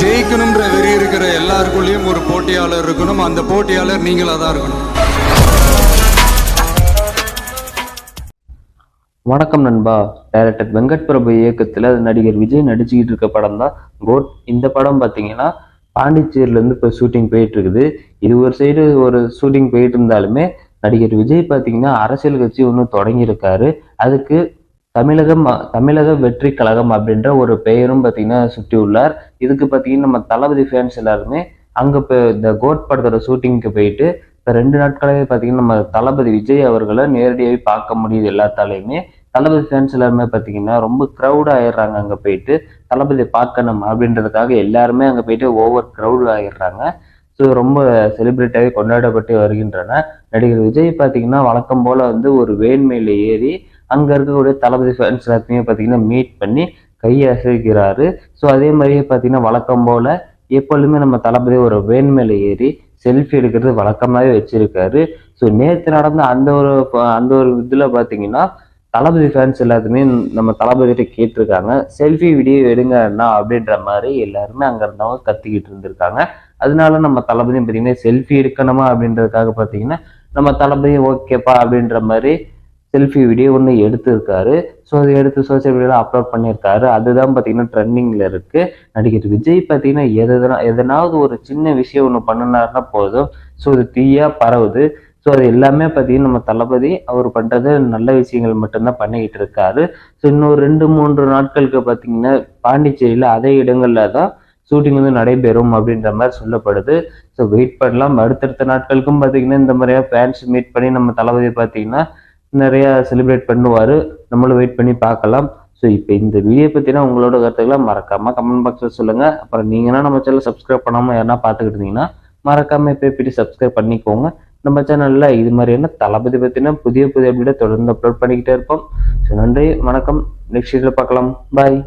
ஜெயிக்கணும்ன்ற வெறி இருக்கிற எல்லாருக்குள்ளேயும் ஒரு போட்டியாளர் இருக்கணும். அந்த போட்டியாளர் நீங்களா தான் இருக்கணும். வணக்கம் நண்பா. டைரக்டர் வெங்கட் பிரபு இயக்கத்துல நடிகர் விஜய் நடிச்சுக்கிட்டு இருக்க படம் தான் கோட். இந்த படம் பாத்தீங்கன்னா பாண்டிச்சேரியில இருந்து இப்போ ஷூட்டிங் போயிட்டு இருக்குது. இது ஒரு சைடு ஒரு ஷூட்டிங் போயிட்டு இருந்தாலுமே நடிகர் விஜய் பாத்தீங்கன்னா அரசியல் கட்சி ஒன்று தொடங்கியிருக்காரு. அதுக்கு தமிழக வெற்றி கழகம் அப்படின்ற ஒரு பெயரும் பாத்தீங்கன்னா சுட்டி உள்ளார். இதுக்கு பாத்தீங்கன்னா நம்ம தளபதி ஃபேன்ஸ் எல்லாருமே அங்க இந்த கோட் படத்தோட ஷூட்டிங்க்கு போயிட்டு இப்போ 2 நாட்களாவே பார்த்தீங்கன்னா நம்ம தளபதி விஜய் அவர்களை நேரடியாகவே பார்க்க முடியுது எல்லாத்தாலையுமே. தளபதி ஃபேன்ஸ் எல்லாருமே பார்த்தீங்கன்னா ரொம்ப க்ரௌட் ஆயிடுறாங்க. அங்கே போயிட்டு தளபதியை பார்க்கணும் அப்படின்றதுக்காக எல்லாருமே அங்கே போயிட்டு ஓவர் க்ரௌட் ஆகிடுறாங்க. ஸோ ரொம்ப செலிப்ரேட்டாகவே கொண்டாடப்பட்டு வருகின்றன. நடிகர் விஜய் பார்த்தீங்கன்னா வழக்கம் போல ஒரு வேன்மையில ஏறி அங்கே இருக்கக்கூடிய தளபதி ஃபேன்ஸ் எல்லாத்தையுமே பார்த்தீங்கன்னா மீட் பண்ணி கையை அசைக்கிறாரு. ஸோ அதே மாதிரியே பார்த்தீங்கன்னா வழக்கம் போல எப்பொழுதுமே நம்ம தளபதி ஒரு வேன்மையில ஏறி செல்ஃபி எடுக்கிறது வழக்கமாகவே வச்சிருக்காரு. ஸோ நேற்று நடந்த அந்த ஒரு இதுல பார்த்தீங்கன்னா தளபதி ஃபேன்ஸ் எல்லாத்துமே நம்ம தளபதிகிட்ட கேட்டிருக்காங்க, செல்ஃபி வீடியோ எடுங்க அண்ணா அப்படின்ற மாதிரி எல்லாருமே அங்கே இருந்தவங்க கத்திக்கிட்டு இருந்திருக்காங்க. அதனால நம்ம தளபதியும் பார்த்தீங்கன்னா செல்ஃபி எடுக்கணுமா அப்படின்றதுக்காக பார்த்தீங்கன்னா நம்ம தளபதியும் ஓகேப்பா அப்படின்ற மாதிரி செல்ஃபி வீடியோ ஒன்று எடுத்திருக்காரு. ஸோ அதை எடுத்து சோசியல் மீடியாவில் அப்லோட் பண்ணியிருக்காரு. அதுதான் பார்த்தீங்கன்னா ட்ரெண்டிங்கில் இருக்கு. நடிகர் விஜய் பார்த்தீங்கன்னா எதனாவது ஒரு சின்ன விஷயம் ஒன்று பண்ணினாருன்னா போதும், ஸோ அது தீயா பரவுது. ஸோ அது எல்லாமே பார்த்தீங்கன்னா நம்ம தளபதி அவர் பண்ணுறது நல்ல விஷயங்கள் மட்டும்தான் பண்ணிக்கிட்டு இருக்காரு. ஸோ இன்னும் 2-3 நாட்களுக்கு பார்த்தீங்கன்னா பாண்டிச்சேரியில் அதே இடங்கள்ல தான் ஷூட்டிங் நடைபெறும் அப்படின்ற மாதிரி சொல்லப்படுது. ஸோ வெயிட் பண்ணலாம். அடுத்தடுத்த நாட்களுக்கும் பார்த்தீங்கன்னா இந்த மாதிரியா ஃபேன்ஸ் மீட் பண்ணி நம்ம தளபதி பார்த்தீங்கன்னா நிறைய செலிப்ரேட் பண்ணுவாரு. நம்மளும் வெயிட் பண்ணி பார்க்கலாம். ஸோ இப்போ இந்த வீடியோ பற்றினா உங்களோட கருத்துக்களை மறக்காம கமெண்ட் பாக்ஸில் சொல்லுங்க. அப்புறம் நீங்கன்னா நம்ம சேனல் சப்ஸ்கிரைப் பண்ணாமல் யாருன்னா பார்த்துக்கிட்டு இருந்தீங்கன்னா மறக்காம போய் சப்ஸ்கிரைப் பண்ணிக்கோங்க. நம்ம சேனல்ல இது மாதிரியான தளபதி பற்றினா புதிய அப்டேட் தொடர்ந்து அப்லோட் பண்ணிக்கிட்டே இருப்போம். ஸோ நன்றி, வணக்கம். நெக்ஸ்ட் வீடியோல பார்க்கலாம். பாய்.